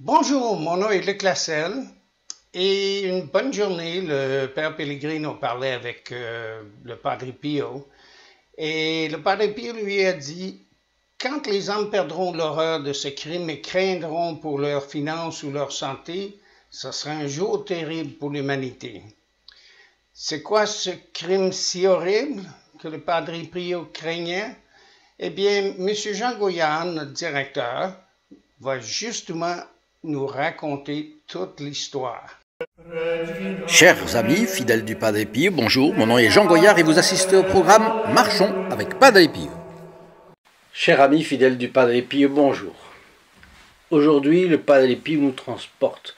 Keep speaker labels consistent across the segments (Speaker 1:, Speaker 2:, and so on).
Speaker 1: Bonjour, mon nom est Luc Lasselle et une bonne journée, le Père Pellegrino parlait avec le Padre Pio et le Padre Pio lui a dit, quand les hommes perdront l'horreur de ce crime et craindront pour leurs finances ou leur santé, ce sera un jour terrible pour l'humanité. C'est quoi ce crime si horrible que le Padre Pio craignait? Eh bien, M. Jean Goyard, notre directeur, va justement nous raconter toute l'histoire.
Speaker 2: Chers amis, fidèles du Padre Pio, bonjour, mon nom est Jean Goyard et vous assistez au programme Marchons avec Padre Pio. Chers amis, fidèles du Padre Pio, bonjour. Aujourd'hui, le Padre Pio nous transporte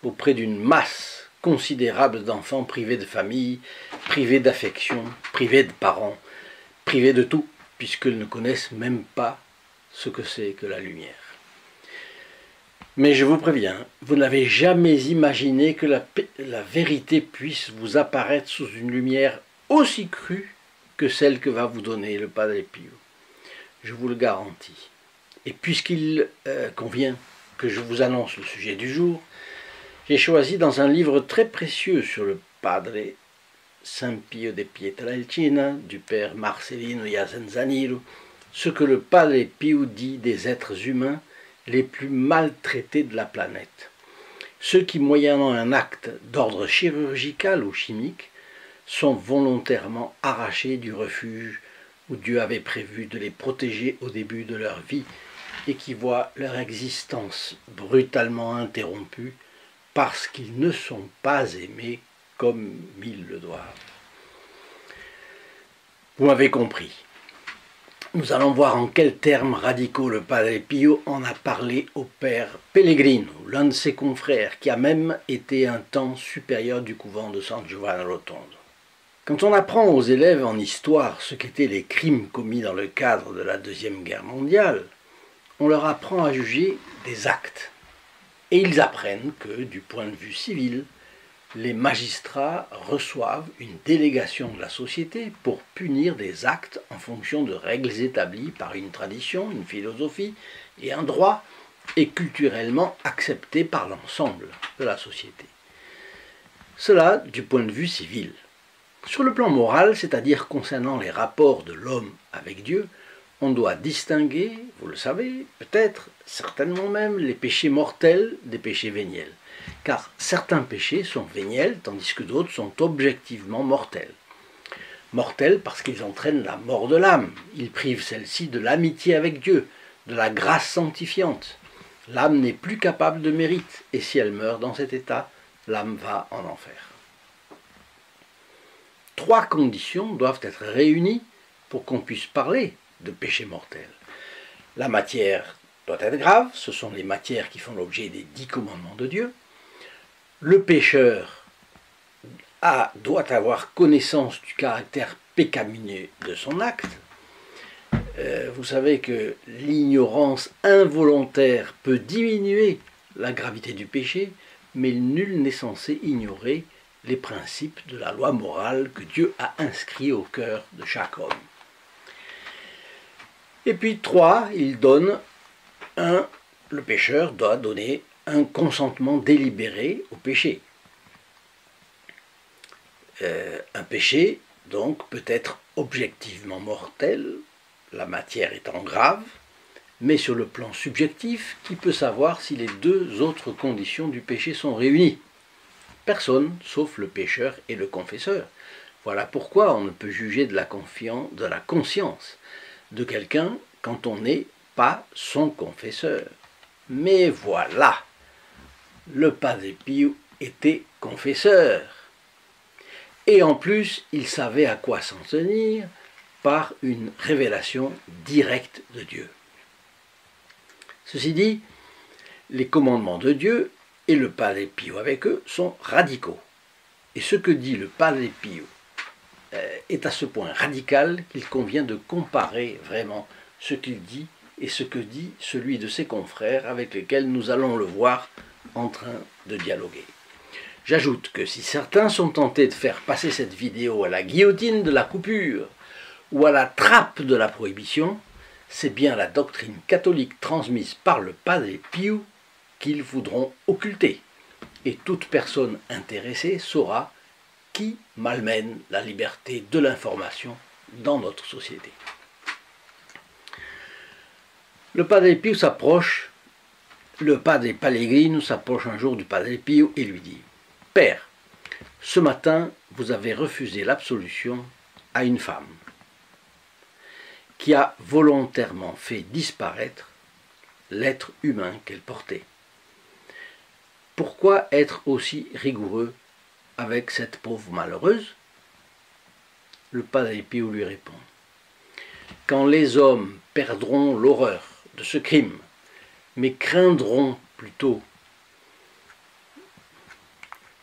Speaker 2: auprès d'une masse considérable d'enfants privés de famille, privés d'affection, privés de parents, privés de tout, puisqu'ils ne connaissent même pas ce que c'est que la lumière. Mais je vous préviens, vous n'avez jamais imaginé que la vérité puisse vous apparaître sous une lumière aussi crue que celle que va vous donner le Padre Pio. Je vous le garantis. Et puisqu'il convient que je vous annonce le sujet du jour, j'ai choisi dans un livre très précieux sur le Padre San Pio de Pietrelcina, du père Marcelino Iasenza-Nilo, ce que le Padre Pio dit des êtres humains les plus maltraités de la planète. Ceux qui, moyennant un acte d'ordre chirurgical ou chimique, sont volontairement arrachés du refuge où Dieu avait prévu de les protéger au début de leur vie et qui voient leur existence brutalement interrompue parce qu'ils ne sont pas aimés comme ils le doivent. Vous m'avez compris. Nous allons voir en quels termes radicaux le Padre Pio en a parlé au père Pellegrino, l'un de ses confrères, qui a même été un temps supérieur du couvent de San Giovanni Rotondo. Quand on apprend aux élèves en histoire ce qu'étaient les crimes commis dans le cadre de la Deuxième Guerre mondiale, on leur apprend à juger des actes. Et ils apprennent que, du point de vue civil, les magistrats reçoivent une délégation de la société pour punir des actes en fonction de règles établies par une tradition, une philosophie et un droit, et culturellement acceptés par l'ensemble de la société. Cela du point de vue civil. Sur le plan moral, c'est-à-dire concernant les rapports de l'homme avec Dieu, on doit distinguer, vous le savez, peut-être, certainement même, les péchés mortels des péchés véniels. Car certains péchés sont véniels, tandis que d'autres sont objectivement mortels. Mortels parce qu'ils entraînent la mort de l'âme. Ils privent celle-ci de l'amitié avec Dieu, de la grâce sanctifiante. L'âme n'est plus capable de mérite, et si elle meurt dans cet état, l'âme va en enfer. Trois conditions doivent être réunies pour qu'on puisse parler de péché mortel. La matière doit être grave, ce sont les matières qui font l'objet des 10 commandements de Dieu. Le pécheur doit avoir connaissance du caractère pécamineux de son acte. Vous savez que l'ignorance involontaire peut diminuer la gravité du péché, mais nul n'est censé ignorer les principes de la loi morale que Dieu a inscrits au cœur de chaque homme. Et puis 3, le pécheur doit donner un consentement délibéré au péché. Un péché, donc, peut être objectivement mortel, la matière étant grave, mais sur le plan subjectif, qui peut savoir si les deux autres conditions du péché sont réunies? Personne, sauf le pécheur et le confesseur. Voilà pourquoi on ne peut juger de la conscience de quelqu'un quand on n'est pas son confesseur. Mais voilà, le Padre Pio était confesseur. Et en plus, il savait à quoi s'en tenir par une révélation directe de Dieu. Ceci dit, les commandements de Dieu et le Padre Pio avec eux sont radicaux. Et ce que dit le Padre Pio est à ce point radical qu'il convient de comparer vraiment ce qu'il dit et ce que dit celui de ses confrères avec lesquels nous allons le voir en train de dialoguer. J'ajoute que si certains sont tentés de faire passer cette vidéo à la guillotine de la coupure ou à la trappe de la prohibition, c'est bien la doctrine catholique transmise par le Padre Pio qu'ils voudront occulter. Et toute personne intéressée saura qui malmène la liberté de l'information dans notre société. Le Padre Pio s'approche, le Padre Pellegrino s'approche un jour du Padre Pio et lui dit « Père, ce matin, vous avez refusé l'absolution à une femme qui a volontairement fait disparaître l'être humain qu'elle portait. Pourquoi être aussi rigoureux avec cette pauvre malheureuse ?» Le Padre Pio lui répond « Quand les hommes perdront l'horreur de ce crime, mais craindront plutôt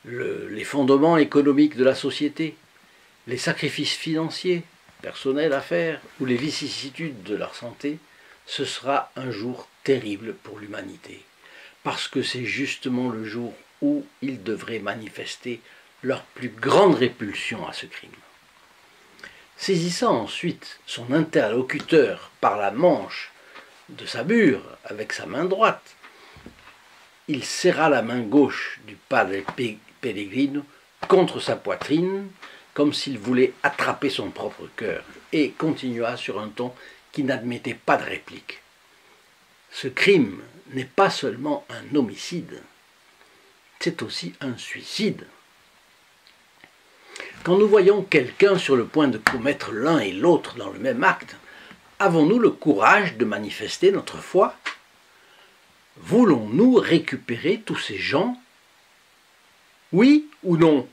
Speaker 2: les fondements économiques de la société, les sacrifices financiers, personnels à faire, ou les vicissitudes de leur santé, ce sera un jour terrible pour l'humanité, parce que c'est justement le jour où ils devraient manifester leur plus grande répulsion à ce crime. » Saisissant ensuite son interlocuteur par la manche de sa bure avec sa main droite, il serra la main gauche du Padre Pellegrino contre sa poitrine, comme s'il voulait attraper son propre cœur, et continua sur un ton qui n'admettait pas de réplique. Ce crime n'est pas seulement un homicide, c'est aussi un suicide. Quand nous voyons quelqu'un sur le point de commettre l'un et l'autre dans le même acte, avons-nous le courage de manifester notre foi? Voulons-nous récupérer tous ces gens? Oui ou non?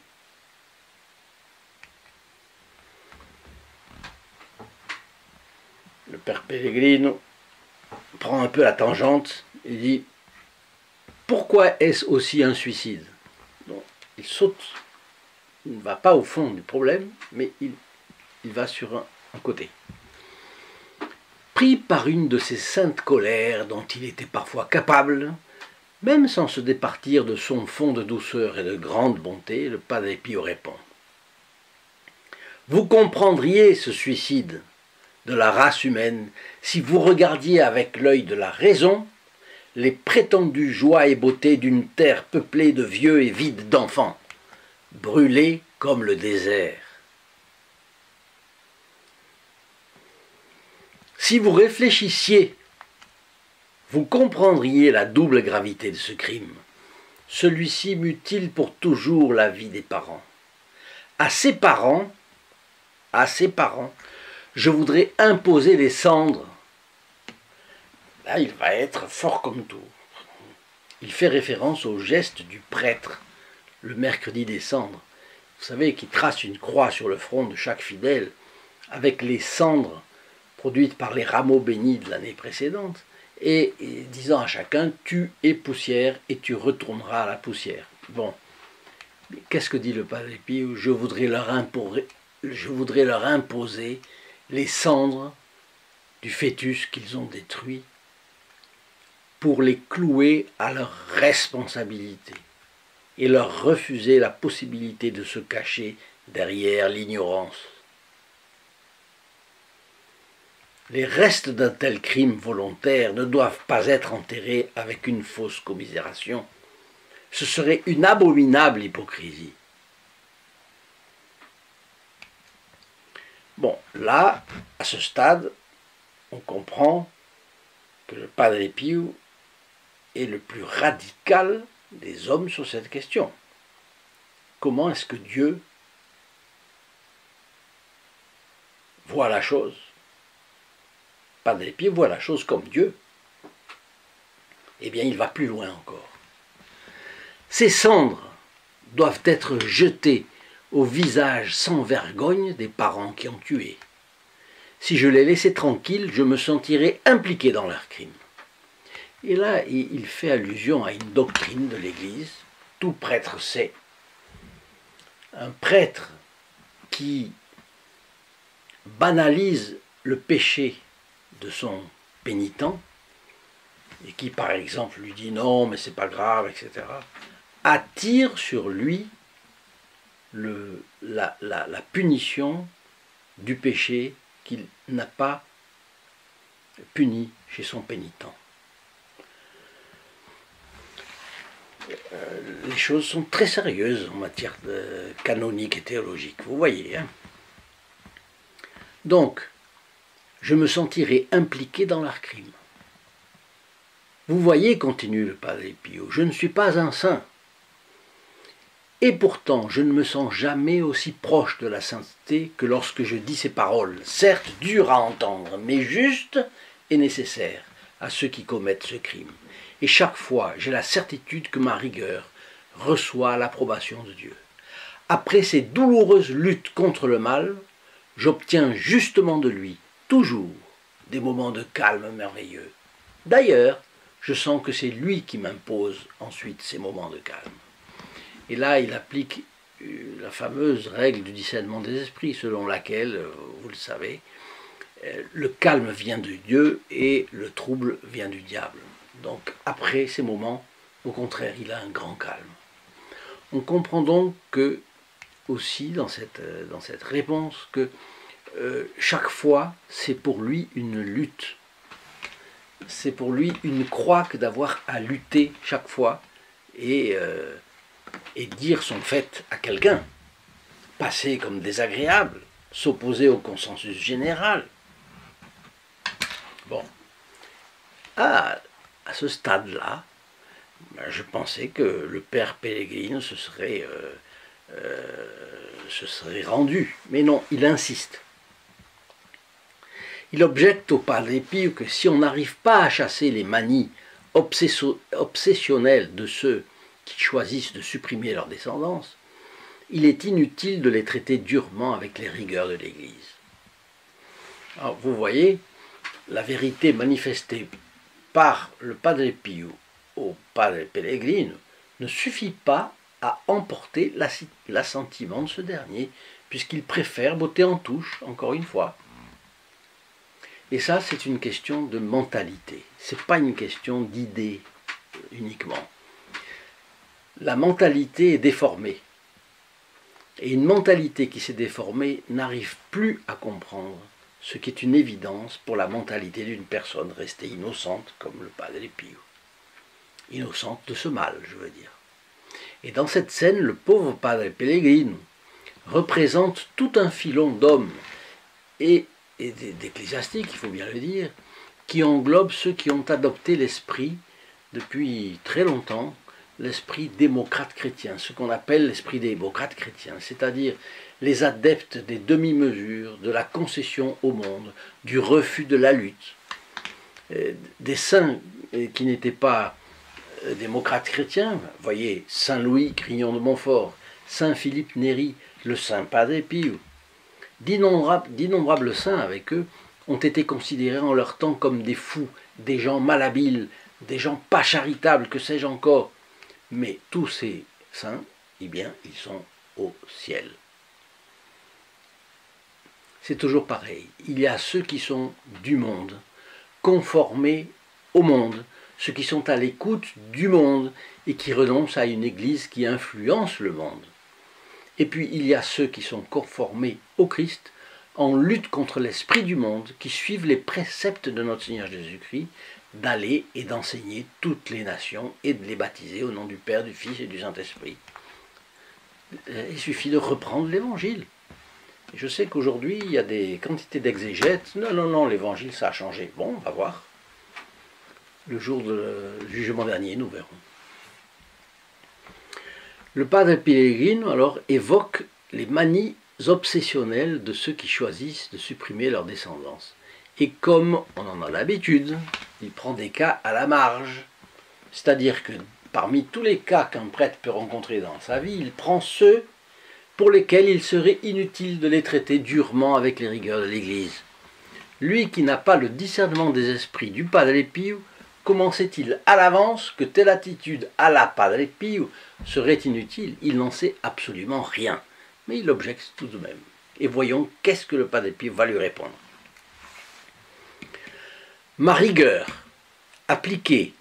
Speaker 2: Le père Pellegrino prend un peu la tangente et dit « Pourquoi est-ce aussi un suicide ?» Donc, il saute, il ne va pas au fond du problème, mais il va sur un côté. Pris par une de ces saintes colères dont il était parfois capable, même sans se départir de son fond de douceur et de grande bonté, le Padre Pio répond « Vous comprendriez ce suicide de la race humaine si vous regardiez avec l'œil de la raison les prétendues joies et beautés d'une terre peuplée de vieux et vide d'enfants, brûlée comme le désert. Si vous réfléchissiez, vous comprendriez la double gravité de ce crime. Celui-ci mutile pour toujours la vie des parents. À ces parents, je voudrais imposer les cendres. » Là, il va être fort comme tout. Il fait référence au geste du prêtre, le mercredi des cendres. Vous savez, qui trace une croix sur le front de chaque fidèle, avec les cendres produites par les rameaux bénis de l'année précédente, et disant à chacun « tu es poussière et tu retourneras à la poussière ». Bon, qu'est-ce que dit le Padre Pio? Je voudrais leur imposer les cendres du fœtus qu'ils ont détruit pour les clouer à leur responsabilité et leur refuser la possibilité de se cacher derrière l'ignorance. Les restes d'un tel crime volontaire ne doivent pas être enterrés avec une fausse commisération. Ce serait une abominable hypocrisie. Bon, là, à ce stade, on comprend que le Padre Pio est le plus radical des hommes sur cette question. Comment est-ce que Dieu voit la chose? Padre Pio voit la chose comme Dieu. Eh bien, il va plus loin encore. Ces cendres doivent être jetées au visage sans vergogne des parents qui ont tué. Si je les laissais tranquilles, je me sentirais impliqué dans leur crime. Et là, il fait allusion à une doctrine de l'Église, tout prêtre sait. Un prêtre qui banalise le péché de son pénitent, et qui par exemple lui dit non mais c'est pas grave, etc., attire sur lui la punition du péché qu'il n'a pas puni chez son pénitent. les choses sont très sérieuses en matière canonique et théologique, vous voyez. Hein. Donc, je me sentirai impliqué dans leur crime. Vous voyez, continue le Padre Pio, je ne suis pas un saint. Et pourtant, je ne me sens jamais aussi proche de la sainteté que lorsque je dis ces paroles, certes dures à entendre, mais justes et nécessaires à ceux qui commettent ce crime. Et chaque fois, j'ai la certitude que ma rigueur reçoit l'approbation de Dieu. Après ces douloureuses luttes contre le mal, j'obtiens justement de lui, toujours, des moments de calme merveilleux. D'ailleurs, je sens que c'est lui qui m'impose ensuite ces moments de calme. Et là, il applique la fameuse règle du discernement des esprits, selon laquelle, vous le savez, le calme vient de Dieu et le trouble vient du diable. Donc, après ces moments, au contraire, il a un grand calme. On comprend donc que, aussi, dans cette réponse, que chaque fois, c'est pour lui une lutte. C'est pour lui une croix que d'avoir à lutter chaque fois et dire son fait à quelqu'un, passer comme désagréable, s'opposer au consensus général. Bon, à ce stade-là, je pensais que le père Pellegrino se serait rendu, mais non, il insiste. Il objecte au Padre Pio que si on n'arrive pas à chasser les manies obsessionnelles de ceux qui choisissent de supprimer leur descendance, il est inutile de les traiter durement avec les rigueurs de l'Église. Alors vous voyez, la vérité manifestée par le Padre Pio au Padre Pellegrino ne suffit pas à emporter l'assentiment de ce dernier, puisqu'il préfère botter en touche, encore une fois. Et ça, c'est une question de mentalité, ce n'est pas une question d'idée uniquement. La mentalité est déformée. Et une mentalité qui s'est déformée n'arrive plus à comprendre ce qui est une évidence pour la mentalité d'une personne restée innocente comme le Padre Pio. Innocente de ce mal, je veux dire. Et dans cette scène, le pauvre Padre Pellegrino représente tout un filon d'hommes et d'ecclésiastiques, il faut bien le dire, qui englobe ceux qui ont adopté l'esprit depuis très longtemps, l'esprit démocrate chrétien, ce qu'on appelle l'esprit démocrate chrétien, c'est-à-dire les adeptes des demi-mesures, de la concession au monde, du refus de la lutte, des saints qui n'étaient pas démocrates chrétiens, voyez, Saint Louis Grignon de Montfort, Saint Philippe Néri, le Saint Padre Pio, d'innombrables saints avec eux ont été considérés en leur temps comme des fous, des gens malhabiles, des gens pas charitables, que sais-je encore. Mais tous ces saints, eh bien, ils sont au ciel. C'est toujours pareil. Il y a ceux qui sont du monde, conformés au monde, ceux qui sont à l'écoute du monde et qui renoncent à une église qui influence le monde. Et puis il y a ceux qui sont conformés au Christ, en lutte contre l'esprit du monde, qui suivent les préceptes de notre Seigneur Jésus-Christ, d'aller et d'enseigner toutes les nations et de les baptiser au nom du Père, du Fils et du Saint-Esprit. Il suffit de reprendre l'Évangile. Je sais qu'aujourd'hui, il y a des quantités d'exégètes. Non, l'Évangile, ça a changé. Bon, on va voir. Le jour du jugement dernier, nous verrons. Le Padre Pellegrino, alors, évoque les manies obsessionnelles de ceux qui choisissent de supprimer leur descendance. Et comme on en a l'habitude, il prend des cas à la marge. C'est-à-dire que parmi tous les cas qu'un prêtre peut rencontrer dans sa vie, il prend ceux pour lesquels il serait inutile de les traiter durement avec les rigueurs de l'Église. Lui qui n'a pas le discernement des esprits du Padre Pio, comment sait-il à l'avance que telle attitude à la Padre Pio serait inutile? Il n'en sait absolument rien. Mais il objecte tout de même. Et voyons qu'est-ce que le Padre Pio va lui répondre. Ma rigueur, appliquée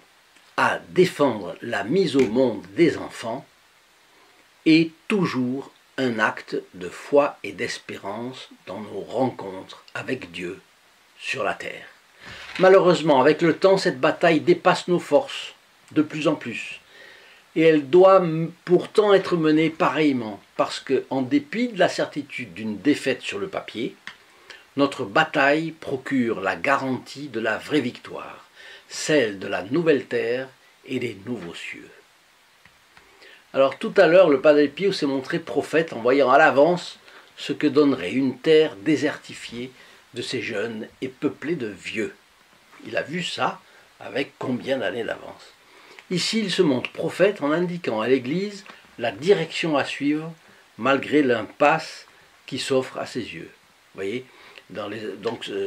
Speaker 2: à défendre la mise au monde des enfants, est toujours un acte de foi et d'espérance dans nos rencontres avec Dieu sur la terre. Malheureusement, avec le temps, cette bataille dépasse nos forces de plus en plus. et elle doit pourtant être menée pareillement, parce qu'en dépit de la certitude d'une défaite sur le papier, notre bataille procure la garantie de la vraie victoire, celle de la nouvelle terre et des nouveaux cieux. Alors tout à l'heure, le Padre Pio s'est montré prophète en voyant à l'avance ce que donnerait une terre désertifiée de ces jeunes et peuplée de vieux. Il a vu ça avec combien d'années d'avance. Ici, il se montre prophète en indiquant à l'Église la direction à suivre malgré l'impasse qui s'offre à ses yeux. Vous voyez,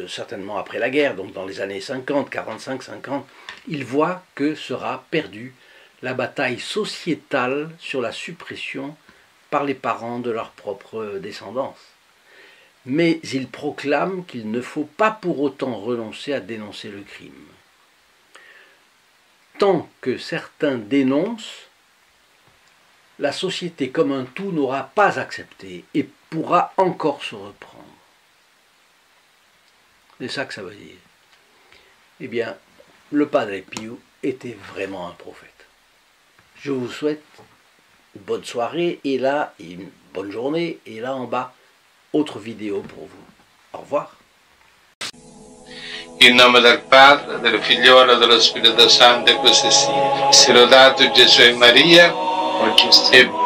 Speaker 2: certainement après la guerre, donc dans les années 50, 45, 50, il voit que sera perdue la bataille sociétale sur la suppression par les parents de leur propre descendance. Mais il proclame qu'il ne faut pas pour autant renoncer à dénoncer le crime. Tant que certains dénoncent, la société comme un tout n'aura pas accepté et pourra encore se reprendre. C'est ça que ça veut dire. Eh bien, le Padre Pio était vraiment un prophète. Je vous souhaite une bonne soirée et là, une bonne journée et là en bas, autre vidéo pour vous. Au revoir.
Speaker 3: In nome del Padre, del Figliolo e dello Spirito Santo, e così sia. Sia lodato Gesù e Maria, oggi e